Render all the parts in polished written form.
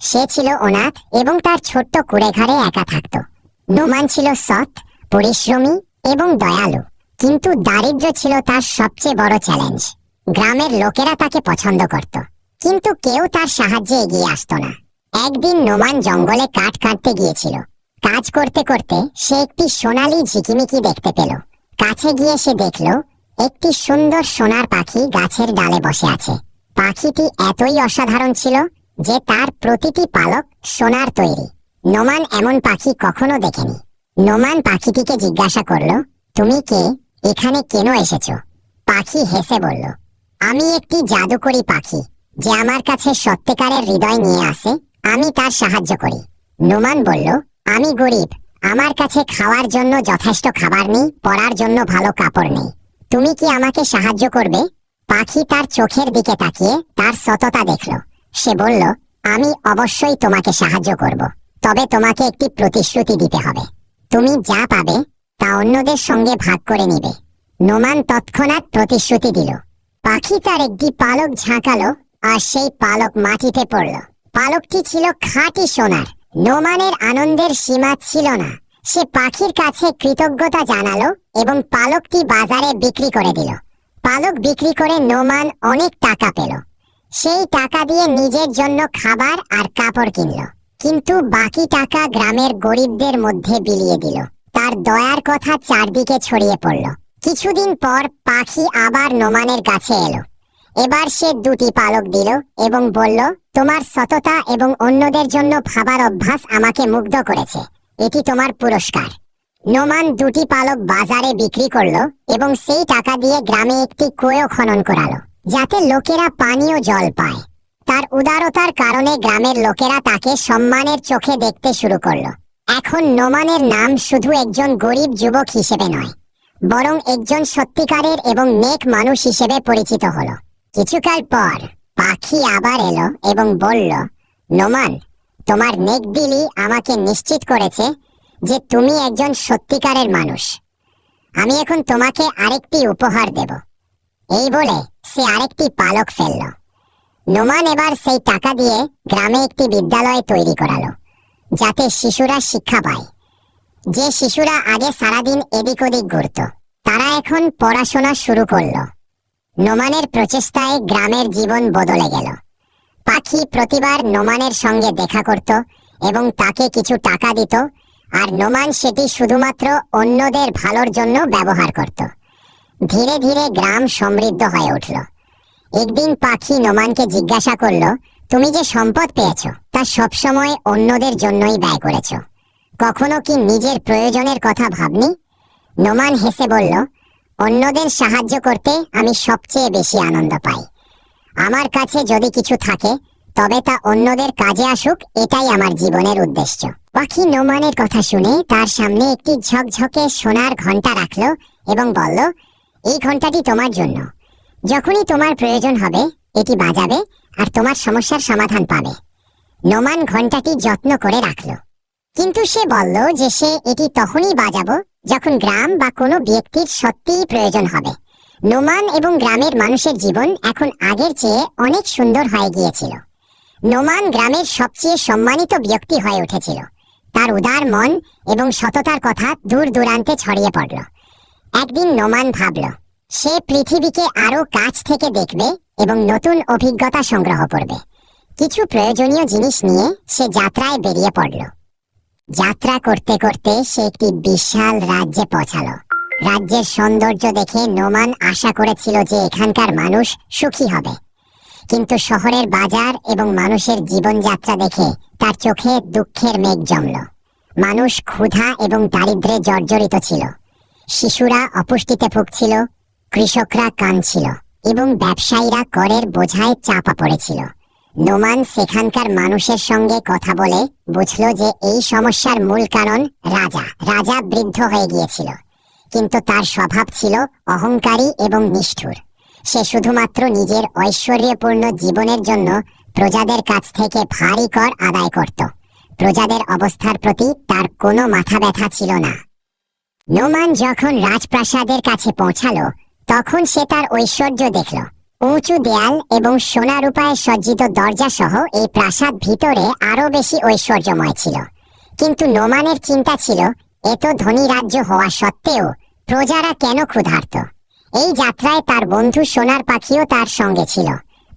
সে ছিল অনাথ এবং তার ছোট্ট কুঁড়ে ঘরে একা থাকত। নোমান ছিল সৎ, পরিশ্রমী এবং দয়ালু, কিন্তু দারিদ্র্য ছিল তার সবচেয়ে বড় চ্যালেঞ্জ। গ্রামের লোকেরা তাকে পছন্দ করত, কিন্তু কেউ তার সাহায্যে এগিয়ে আসতো না। একদিন নোমান জঙ্গলে কাঠ কাটতে গিয়েছিল। কাজ করতে করতে সে একটি সোনালী ঝিকিমিকি দেখতে পেল। কাছে গিয়ে সে দেখল একটি সুন্দর সোনার পাখি গাছের ডালে বসে আছে। পাখিটি এতই অসাধারণ ছিল যে তার প্রতিটি পালক সোনার তৈরি। নোমান এমন পাখি কখনো দেখেনি। নোমান পাখিটিকে জিজ্ঞাসা করল, তুমি কে? এখানে কেন এসেছো? পাখি হেসে বলল, আমি একটি জাদুকরী পাখি যে আমার কাছে সত্যিকারের হৃদয় নিয়ে আসে। আমি তার সাহায্য করি। নোমান বলল, আমি গরিব, আমার কাছে খাওয়ার জন্য যথেষ্ট খাবার নেই, পরার জন্য ভালো কাপড় নেই। তুমি কি আমাকে সাহায্য করবে? পাখি তার চোখের দিকে তাকিয়ে তার সততা দেখল। সে বলল, আমি অবশ্যই তোমাকে সাহায্য করব, তবে তোমাকে একটি প্রতিশ্রুতি দিতে হবে। তুমি যা পাবে তা অন্যদের সঙ্গে ভাগ করে নিবে। নোমান তৎক্ষণাৎ প্রতিশ্রুতি দিল। পাখি তার একটি পালক ঝাঁকালো আর সেই পালক মাটিতে পড়ল। পালকটি ছিল খাঁটি সোনার। নোমানের আনন্দের সীমা ছিল না। সে পাখির কাছে কৃতজ্ঞতা জানালো এবং পালকটি বাজারে বিক্রি করে দিল। পালক বিক্রি করে নোমান অনেক টাকা পেল। সেই টাকা দিয়ে নিজের জন্য খাবার আর কাপড় কিনল, কিন্তু বাকি টাকা গ্রামের গরিবদের মধ্যে বিলিয়ে দিল। তার দয়ার কথা চারদিকে ছড়িয়ে পড়ল। কিছুদিন পর পাখি আবার নোমানের কাছে এলো। এবার সে দুটি পালক দিল এবং বলল, তোমার সততা এবং অন্যদের জন্য ভাবার অভ্যাস আমাকে মুগ্ধ করেছে। এটি তোমার পুরস্কার। নোমান দুটি পালক বাজারে বিক্রি করলো এবং সেই টাকা দিয়ে গ্রামে একটি কুয়ো খনন করালো, যাতে লোকেরা পানীয় জল পায়। তার উদারতার কারণে গ্রামের লোকেরা তাকে সম্মানের চোখে দেখতে শুরু করলো। এখন নোমানের নাম শুধু একজন গরিব যুবক হিসেবে নয়, বরং একজন সত্যিকারের এবং নেক মানুষ হিসেবে পরিচিত হলো। কিছুকাল পর পাখি আবার এলো এবং বলল, নোমান, তোমার নেকদিলি আমাকে নিশ্চিত করেছে যে তুমি একজন সত্যিকারের মানুষ। আমি এখন তোমাকে আরেকটি উপহার দেব। এই বলে সে আরেকটি পালক ফেলল। নোমান এবার সেই টাকা দিয়ে গ্রামে একটি বিদ্যালয় তৈরি করালো, যাতে শিশুরা শিক্ষা পায়। যে শিশুরা আগে সারাদিন এদিক ওদিক ঘুরত, তারা এখন পড়াশোনা শুরু করলো। নোমানের প্রচেষ্টায় গ্রামের জীবন বদলে গেল। পাখি প্রতিবার নোমানের সঙ্গে দেখা করত এবং তাকে কিছু টাকা দিত, আর নোমান সেটি শুধুমাত্র অন্যদের ভালোর জন্য ব্যবহার করত। ধীরে ধীরে গ্রাম সমৃদ্ধ হয়ে উঠল। একদিন পাখি নোমানকে জিজ্ঞাসা করল, তুমি যে সম্পদ পেয়েছ তা সবসময় অন্যদের জন্যই ব্যয় করেছ, কখনো কি নিজের প্রয়োজনের কথা ভাবনি? নোমান হেসে বলল, অন্যদের সাহায্য করতে আমি সবচেয়ে বেশি আনন্দ পাই। আমার কাছে যদি কিছু থাকে তবে তা অন্যদের কাজে আসুক, এটাই আমার জীবনের উদ্দেশ্য। পাখি নোমানের কথা শুনে তার সামনে একটি ঝকঝকে সোনার ঘন্টা রাখলো এবং বলল, এই ঘন্টাটি তোমার জন্য। যখনই তোমার প্রয়োজন হবে এটি বাজাবে আর তোমার সমস্যার সমাধান পাবে। নোমান ঘন্টাটি যত্ন করে রাখলো, কিন্তু সে বলল যে সে এটি তখনই বাজাবো যখন গ্রাম বা কোনো ব্যক্তির সত্যিই প্রয়োজন হবে। নোমান এবং গ্রামের মানুষের জীবন এখন আগের চেয়ে অনেক সুন্দর হয়ে গিয়েছিল। নোমান গ্রামের সবচেয়ে সম্মানিত ব্যক্তি হয়ে উঠেছিল। তার উদার মন এবং সততার কথা দূর দূরান্তে ছড়িয়ে পড়ল। একদিন নোমান ভাবল, সে পৃথিবীকে আরো কাছ থেকে দেখবে এবং নতুন অভিজ্ঞতা সংগ্রহ করবে। কিছু প্রয়োজনীয় জিনিস নিয়ে সে যাত্রায় বেরিয়ে পড়ল। যাত্রা করতে করতে সে একটি বিশাল রাজ্যে পৌঁছালো। রাজ্যের সৌন্দর্য দেখে নোমান আশা করেছিল যে এখানকার মানুষ সুখী হবে, কিন্তু শহরের বাজার এবং মানুষের জীবনযাত্রা দেখে তার চোখে দুঃখের মেঘ জমল। মানুষ ক্ষুধা এবং দারিদ্র্যে জর্জরিত ছিল। শিশুরা অপুষ্টিতে ভুগছিল, কৃষকরা কাঁদছিল এবং ব্যবসায়ীরা করের বোঝায় চাপা পড়েছিল। নোমান সেখানকার মানুষের সঙ্গে কথা বলে বুঝল যে এই সমস্যার মূল কারণ রাজা। রাজা বৃদ্ধ হয়ে গিয়েছিল, কিন্তু তার স্বভাব ছিল অহংকারী এবং নিষ্ঠুর। সে শুধুমাত্র নিজের ঐশ্বর্যপূর্ণ জীবনের জন্য প্রজাদের কাছ থেকে ভারী কর আদায় করত। প্রজাদের অবস্থার প্রতি তার কোনো মাথা ব্যথা ছিল না। নোমান যখন রাজপ্রাসাদের কাছে পৌঁছালো তখন সে তার ঐশ্বর্য দেখল, উঁচু দেয়াল এবং সোনা রূপায় সজ্জিত দরজা সহ এই প্রাসাদ ভিতরে আরো বেশি ঐশ্বর্যময় ছিল। কিন্তু নোমানের চিন্তা ছিল, এত ধনী রাজ্য হওয়া সত্ত্বেও প্রজারা কেন ক্ষুধার্ত। এই যাত্রায় তার বন্ধু সোনার পাখিও তার সঙ্গে ছিল।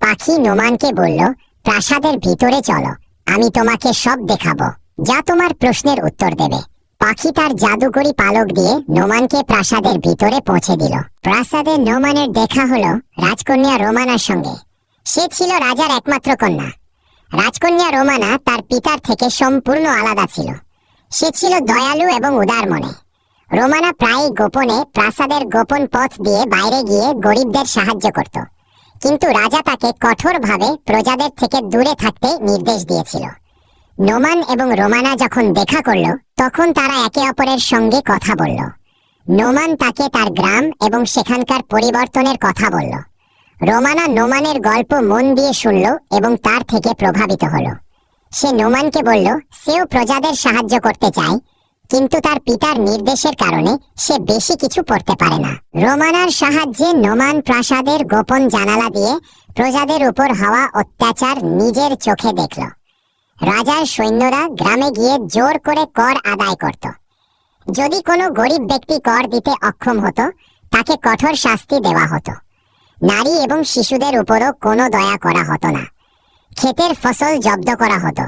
পাখি নোমানকে বলল, প্রাসাদের ভিতরে চলো, আমি তোমাকে সব দেখাবো, যা তোমার প্রশ্নের উত্তর দেবে। পাখি তার জাদুকরি পালক দিয়ে নোমানকে প্রাসাদের ভিতরে পৌঁছে দিল। প্রাসাদে নোমানের দেখা হলো রাজকন্যা রোমানার সঙ্গে। সে ছিল রাজার একমাত্র কন্যা। রাজকন্যা রোমানা তার পিতার থেকে সম্পূর্ণ আলাদা ছিল। সে ছিল দয়ালু এবং উদার মনে। রোমানা প্রায়ই গোপনে প্রাসাদের গোপন পথ দিয়ে বাইরে গিয়ে গরিবদের সাহায্য করত, কিন্তু রাজা তাকে কঠোরভাবে প্রজাদের থেকে দূরে থাকতে নির্দেশ দিয়েছিল। নোমান এবং রোমানা যখন দেখা করল, তখন তারা একে অপরের সঙ্গে কথা বলল। নোমান তাকে তার গ্রাম এবং সেখানকার পরিবর্তনের কথা বলল। রোমানা নোমানের গল্প মন দিয়ে শুনল এবং তার থেকে প্রভাবিত হলো। সে নোমানকে বলল, সেও প্রজাদের সাহায্য করতে চায়, কিন্তু তার পিতার নির্দেশের কারণে সে বেশি কিছু করতে পারে না। রোমানার সাহায্যে নোমান প্রাসাদের গোপন জানালা দিয়ে প্রজাদের উপর হওয়া অত্যাচার নিজের চোখে দেখল। রাজার সৈন্যরা গ্রামে গিয়ে জোর করে কর আদায় করত। যদি কোনো গরিব ব্যক্তি কর দিতে অক্ষম হতো, তাকে কঠোর শাস্তি দেওয়া হতো। নারী এবং শিশুদের উপরও কোনো দয়া করা হতো না। ক্ষেতের ফসল জব্দ করা হতো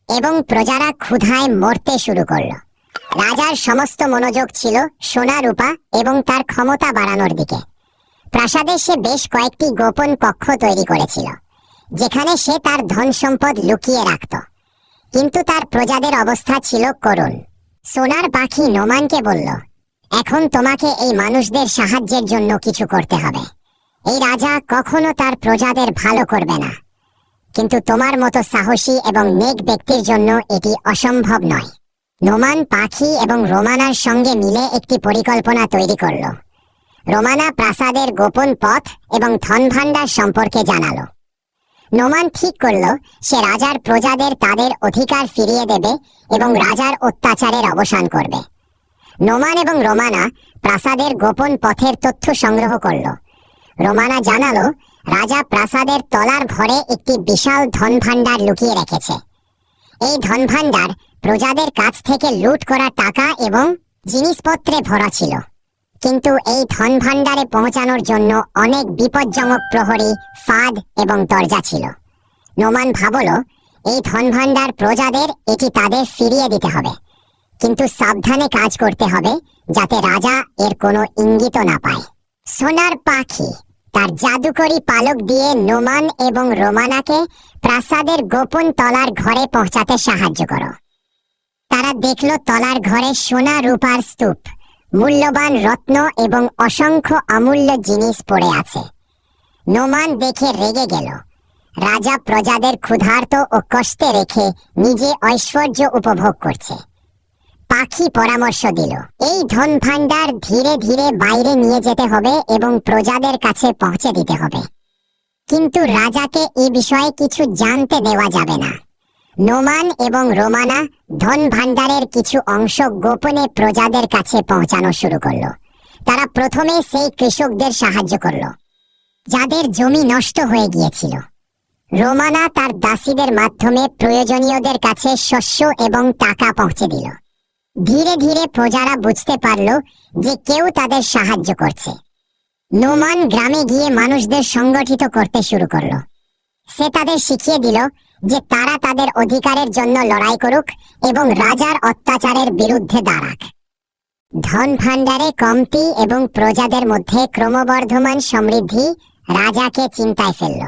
এবং প্রজারা ক্ষুধায় মরতে শুরু করলো। রাজার সমস্ত মনোযোগ ছিল সোনা রূপা এবং তার ক্ষমতা বাড়ানোর দিকে। প্রাসাদে সে বেশ কয়েকটি গোপন কক্ষ তৈরি করেছিল, যেখানে সে তার ধন সম্পদ লুকিয়ে রাখত। কিন্তু তার প্রজাদের অবস্থা ছিল করুণ। সোনার পাখি নোমানকে বলল, এখন তোমাকে এই মানুষদের সাহায্যের জন্য কিছু করতে হবে। এই রাজা কখনো তার প্রজাদের ভালো করবে না, কিন্তু তোমার মতো সাহসী এবং নেক ব্যক্তির জন্য এটি অসম্ভব নয়। নোমান পাখি এবং রোমানার সঙ্গে মিলে একটি পরিকল্পনা তৈরি করল। রোমানা প্রাসাদের গোপন পথ এবং ধনভাণ্ডার সম্পর্কে জানালো। নোমান ঠিক করল, সে রাজার প্রজাদের তাদের অধিকার ফিরিয়ে দেবে এবং রাজার অত্যাচারের অবসান করবে। নোমান এবং রোমানা প্রাসাদের গোপন পথের তথ্য সংগ্রহ করল। রোমানা জানালো, রাজা প্রাসাদের তলার ঘরে একটি বিশাল ধনভাণ্ডার লুকিয়ে রেখেছে। এই ধনভাণ্ডার প্রজাদের কাছ থেকে লুট করা টাকা এবং জিনিসপত্রে ভরা ছিল, কিন্তু এই ধনভাণ্ডারে পৌঁছানোর জন্য অনেক বিপজ্জনক প্রহরী, ফাঁদ এবং দরজা ছিল। নোমান ভাবল, এই ধনভাণ্ডার প্রজাদের এটি তাদের ফিরিয়ে দিতে হবে, কিন্তু সাবধানে কাজ করতে হবে যাতে রাজা এর কোনো ইঙ্গিত না পায়। সোনার পাখি তার জাদুকরি পালক দিয়ে নোমান এবং রোমানাকে প্রাসাদের গোপন তলার ঘরে পৌঁছাতে সাহায্য করো। তারা দেখল তলার ঘরে সোনা রূপার স্তূপ, মূল্যবান রত্ন এবং অসংখ্য অমূল্য জিনিস পড়ে আছে। নোমান দেখে রেগে গেল। রাজা প্রজাদের ক্ষুধার্ত ও কষ্টে রেখে নিজে ঐশ্বর্য উপভোগ করছে। পাখি পরামর্শ দিল, এই ধন ভাণ্ডার ধীরে ধীরে বাইরে নিয়ে যেতে হবে এবং প্রজাদের কাছে পৌঁছে দিতে হবে, কিন্তু রাজাকে এই বিষয়ে কিছু জানতে দেওয়া যাবে না। নোমান এবং রোমানা ধন ভাণ্ডারের কিছু অংশ গোপনে প্রজাদের কাছে পৌঁছানো শুরু করলো। তারা প্রথমে সেই কৃষকদের সাহায্য করলো যাদের জমি নষ্ট হয়ে গিয়েছিল। রোমানা তার দাসীদের মাধ্যমে প্রয়োজনীয়দের কাছে শস্য এবং টাকা পৌঁছে দিল। ধীরে ধীরে প্রজারা বুঝতে পারল যে কেউ তাদের সাহায্য করছে। নোমান গ্রামে গিয়ে মানুষদের সংগঠিত করতে শুরু করলো। সে তাদের শিখিয়ে দিল যে তারা তাদের অধিকারের জন্য লড়াই করুক এবং রাজার অত্যাচারের বিরুদ্ধে দাঁড়াক। ধন ভাণ্ডারে কমতি এবং প্রজাদের মধ্যে ক্রমবর্ধমান সমৃদ্ধি রাজাকে চিন্তায় ফেলল।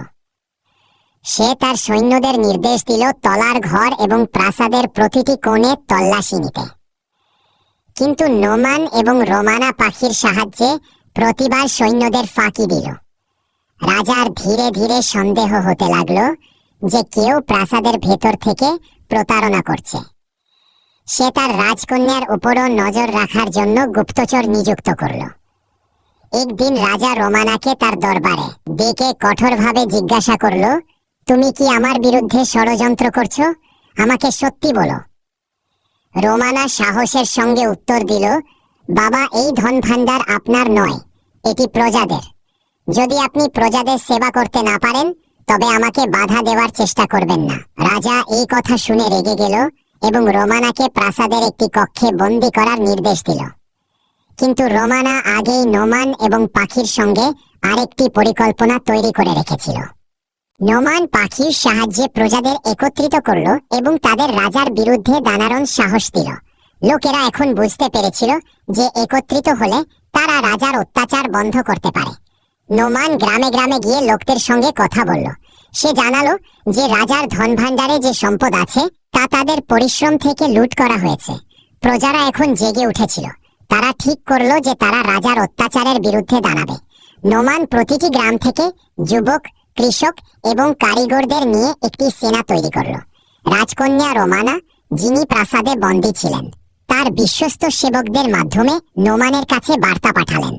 সে তার সৈন্যদের নির্দেশ দিল তলার ঘর এবং প্রাসাদের প্রতিটি কোণে তল্লাশি নিতে। কিন্তু নোমান এবং রোমানা পাখির সাহায্যে প্রতিবার সৈন্যদের ফাঁকি দিল। রাজার ধীরে ধীরে সন্দেহ হতে লাগলো যে কেউ প্রাসাদের ভেতর থেকে প্রতারণা করছে। সে তার রাজকন্যার উপরও নজর রাখার জন্য গুপ্তচর নিযুক্ত করল। একদিন রাজা রোমানাকে তার দরবারে ডেকে কঠোরভাবে জিজ্ঞাসা করল, তুমি কি আমার বিরুদ্ধে ষড়যন্ত্র করছো? আমাকে সত্যি বলো। রোমানা সাহসের সঙ্গে উত্তর দিল, বাবা, এই ধন ভাণ্ডার আপনার নয়, এটি প্রজাদের। যদি আপনি প্রজাদের সেবা করতে না পারেন তবে আমাকে বাধা দেওয়ার চেষ্টা করবেন না। রাজা এই কথা শুনে রেগে গেল এবং রোমানাকে প্রাসাদের একটি কক্ষে বন্দী করার নির্দেশ দিল। কিন্তু রোমানা আগেই নোমান এবং পাখির সঙ্গে আরেকটি পরিকল্পনা তৈরি করে রেখেছিল। নোমান পাখির সাহায্যে প্রজাদের একত্রিত করল এবং তাদের রাজার বিরুদ্ধে দাঁড়ানোর সাহস দিল। লোকেরা এখন বুঝতে পেরেছিল যে একত্রিত হলে তারা রাজার অত্যাচার বন্ধ করতে পারে। নোমান গ্রামে গ্রামে গিয়ে লোকদের সঙ্গে কথা বলল। সে জানালো যে রাজার ধন ভাণ্ডারে যে সম্পদ আছে তা তাদের পরিশ্রম থেকে লুট করা হয়েছে। প্রজারা এখন জেগে উঠেছিল। তারা ঠিক করলো যে তারা রাজার অত্যাচারের বিরুদ্ধে দাঁড়াবে। নোমান প্রতিটি গ্রাম থেকে যুবক, কৃষক এবং কারিগরদের নিয়ে একটি সেনা তৈরি করল। রাজকন্যা রোমানা, যিনি প্রাসাদে বন্দী ছিলেন, তার বিশ্বস্ত সেবকদের মাধ্যমে নোমানের কাছে বার্তা পাঠালেন।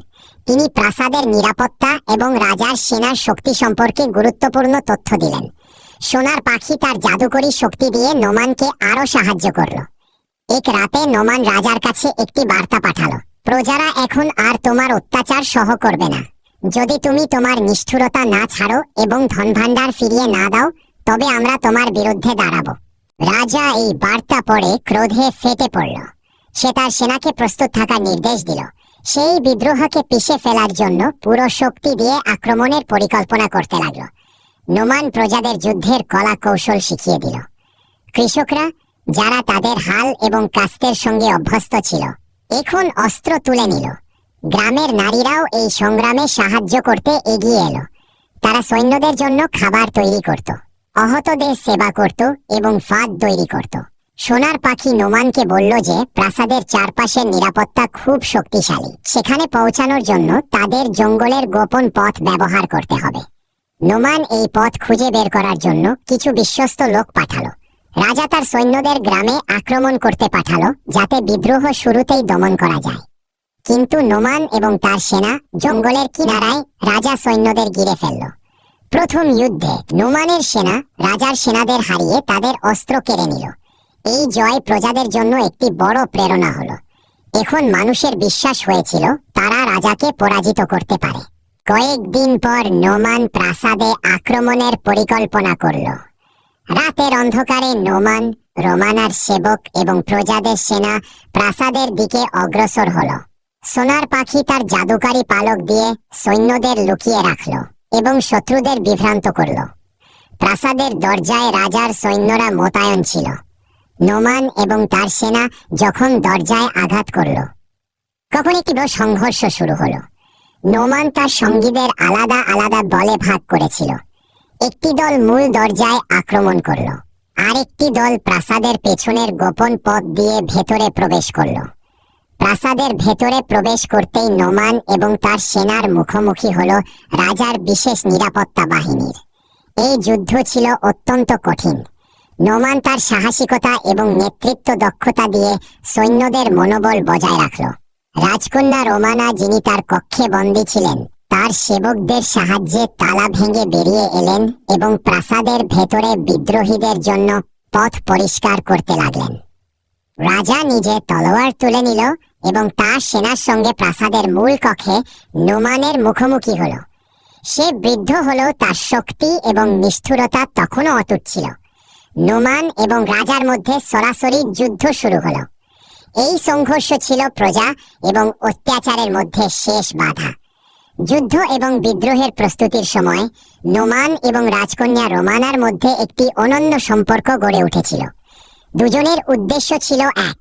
তিনি প্রাসাদের নিরাপত্তা এবং রাজার সেনার শক্তি সম্পর্কে গুরুত্বপূর্ণ তথ্য দিলেন। সোনার পাখি তার জাদুকরী শক্তি দিয়ে নোমানকে আরো সাহায্য করল। এক রাতে নোমান রাজার কাছে একটি বার্তা পাঠালো। প্রজারা এখন আর তোমার অত্যাচার সহ করবে না। যদি তুমি তোমার নিষ্ঠুরতা না ছাড়ো এবং ধনভাণ্ডার ফিরিয়ে না দাও তবে আমরা তোমার বিরুদ্ধে দাঁড়াবো। রাজা এই বার্তা পড়ে ক্রোধে ফেটে পড়ল। সে তার সেনাকে প্রস্তুত থাকার নির্দেশ দিল। সেই বিদ্রোহকে পিষে ফেলার জন্য পুরো শক্তি দিয়ে আক্রমণের পরিকল্পনা করতে লাগল। নোমান প্রজাদের যুদ্ধের কলা কৌশল শিখিয়ে দিল। কৃষকরা, যারা তাদের হাল এবং কাস্তের সঙ্গে অভ্যস্ত ছিল, এখন অস্ত্র তুলে নিল। গ্রামের নারীরাও এই সংগ্রামে সাহায্য করতে এগিয়ে এলো। তারা সৈন্যদের জন্য খাবার তৈরি করত, আহতদের সেবা করত এবং ফাঁদ তৈরি করত। সোনার পাখি নোমানকে বলল যে প্রাসাদের চারপাশের নিরাপত্তা খুব শক্তিশালী। সেখানে পৌঁছানোর জন্য তাদের জঙ্গলের গোপন পথ ব্যবহার করতে হবে। নোমান এই পথ খুঁজে বের করার জন্য কিছু বিশ্বস্ত লোক পাঠালো। রাজা তার সৈন্যদের গ্রামে আক্রমণ করতে পাঠালো যাতে বিদ্রোহ শুরুতেই দমন করা যায়। কিন্তু নোমান এবং তার সেনা জঙ্গলের কিনারায় রাজা সৈন্যদের ঘিরে ফেলল। প্রথম যুদ্ধে নোমানের সেনা রাজার সেনাদের হারিয়ে তাদের অস্ত্র কেড়ে নিল। এই জয় প্রজাদের জন্য একটি বড় প্রেরণা হলো। এখন মানুষের বিশ্বাস হয়েছিল তারা রাজাকে পরাজিত করতে পারে। কয়েকদিন পর নোমান প্রাসাদে আক্রমণের পরিকল্পনা করল। রাতের অন্ধকারে নোমান, রোমানার সেবক এবং প্রজাদের সেনা প্রাসাদের দিকে অগ্রসর হলো। সোনার পাখি তার জাদুকারী পালক দিয়ে সৈন্যদের লুকিয়ে রাখল এবং শত্রুদের বিভ্রান্ত করল। প্রাসাদের দরজায় রাজার সৈন্যরা মোতায়েন ছিল। নোমান এবং তার সেনা যখন দরজায় আঘাত করল, তখন একটি বড় সংঘর্ষ শুরু হলো। নোমান তার সঙ্গীদের আলাদা আলাদা দলে ভাগ করেছিল। একটি দল মূল দরজায় আক্রমণ করল, আরেকটি দল প্রাসাদের পেছনের গোপন পথ দিয়ে ভেতরে প্রবেশ করল। প্রাসাদের ভেতরে প্রবেশ করতেই নোমান এবং তার সেনার মুখোমুখি হল রাজার বিশেষ নিরাপত্তা বাহিনীর। এই যুদ্ধ ছিল অত্যন্ত কঠিন। নোমান তার সাহসিকতা এবং নেতৃত্ব দক্ষতা দিয়ে সৈন্যদের মনোবল বজায় রাখল। রাজকন্যা রোমানা, যিনি তার কক্ষে বন্দী ছিলেন, তার সেবকদের সাহায্যে তালা ভেঙে বেরিয়ে এলেন এবং প্রাসাদের ভেতরে বিদ্রোহীদের জন্য পথ পরিষ্কার করতে লাগলেন। রাজা নিজে তলোয়ার তুলে নিল এবং তার সেনার সঙ্গে প্রাসাদের মূল কক্ষে নোমানের মুখোমুখি হল। সে বৃদ্ধ হলেও তার শক্তি এবং নিষ্ঠুরতা তখনও অটুট ছিল। নোমান এবং রাজার মধ্যে সরাসরি যুদ্ধ শুরু হলো। এই সংঘর্ষ ছিল প্রজা এবং অত্যাচারের মধ্যে শেষ বাধা। যুদ্ধ এবং বিদ্রোহের প্রস্তুতির সময় নোমান এবং রাজকন্যা রোমানার মধ্যে একটি অনন্য সম্পর্ক গড়ে উঠেছিল। দুজনের উদ্দেশ্য ছিল এক,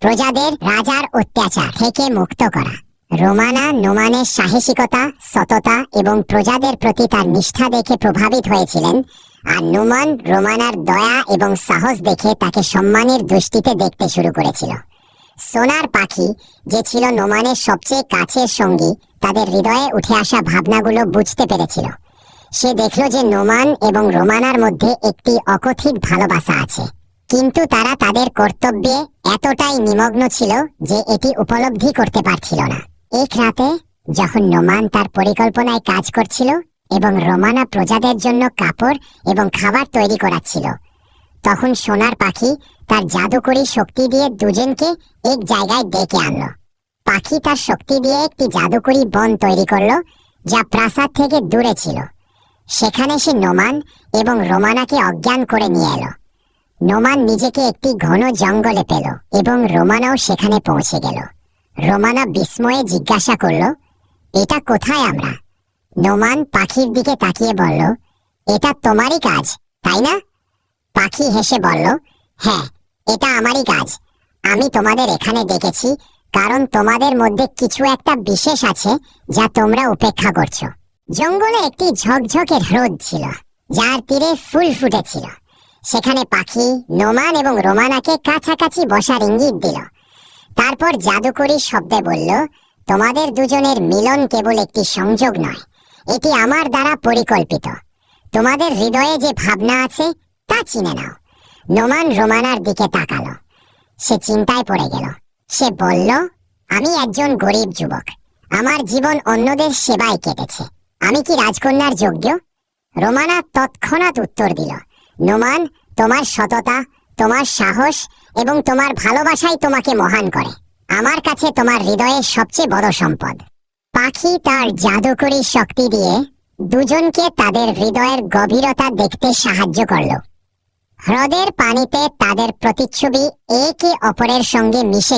প্রজাদের রাজার অত্যাচার থেকে মুক্ত করা। রোমানা নোমানের সাহসিকতা, সততা এবং প্রজাদের প্রতি তার নিষ্ঠা দেখে প্রভাবিত হয়েছিলেন, আর নোমান রোমানার দয়া এবং সাহস দেখে তাকে সম্মানের দৃষ্টিতে দেখতে শুরু করেছিল। সোনার পাখি, যে ছিল নোমানের সবচেয়ে কাছের সঙ্গী, তাদের হৃদয়ে উঠে আসা ভাবনাগুলো বুঝতে পেরেছিল। সে দেখল যে নোমান এবং রোমানার মধ্যে একটি অকথিত ভালোবাসা আছে, কিন্তু তারা তাদের কর্তব্যে এতটাই নিমগ্ন ছিল যে এটি উপলব্ধি করতে পারছিল না। এক রাতে যখন নোমান তার পরিকল্পনায় কাজ করছিল এবং রোমানা প্রজাদের জন্য কাপড় এবং খাবার তৈরি করাচ্ছিল, তখন সোনার পাখি তার জাদুকরী শক্তি দিয়ে দুজনকে এক জায়গায় ডেকে আনলো। পাখি তার শক্তি দিয়ে একটি জাদুকরী বন তৈরি করলো যা প্রাসাদ থেকে দূরে ছিল। সেখানে সে নোমান এবং রোমানাকে অজ্ঞান করে নিয়ে এলো। নোমান নিজেকে একটি ঘন জঙ্গলে পেল এবং রোমানাও সেখানে পৌঁছে গেল। রোমানা বিস্ময়ে জিজ্ঞাসা করল, এটা কোথায় আমরা? নোমান পাখির দিকে তাকিয়ে বলল, এটা তোমারই কাজ, তাই না? পাখি হেসে বলল, হ্যাঁ, এটা আমারই কাজ। আমি তোমাদের এখানে ডেকেছি কারণ তোমাদের মধ্যে কিছু একটা বিশেষ আছে যা তোমরা উপেক্ষা করছো। জঙ্গলে একটি ঝকঝকে হ্রদ ছিল, যার তীরে ফুল ফুটেছিল। সেখানে পাখি নোমান এবং রোমানাকে কাছাকাছি বসার ইঙ্গিত দিল। তারপর জাদুকরী শব্দে বলল, তোমাদের দুজনের মিলন কেবল একটি সংযোগ নয়, এটি আমার দ্বারা পরিকল্পিত। তোমাদের হৃদয়ে যে ভাবনা আছে তা চিনে নাও। নোমান রোমানার দিকে তাকালো। সে চিন্তায় পড়ে গেল। সে বলল, আমি একজন গরিব যুবক, আমার জীবন অন্যদের সেবায় কেটেছে। আমি কি রাজকন্যার যোগ্য? রোমানা তৎক্ষণাৎ উত্তর দিল, নোমান, তোমার সততা, তোমার সাহস এবং তোমার ভালোবাসাই তোমাকে মহান করে। আমার কাছে তোমার হৃদয়ের সবচেয়ে বড় সম্পদ। পাখি তার জাদুকরী শক্তি দিয়ে দুজনকে তাদের হৃদয়ের গভীরতা দেখতে সাহায্য করল। হ্রদের পানিতে তাদের প্রতিচ্ছবি একে অপরের সঙ্গে মিশে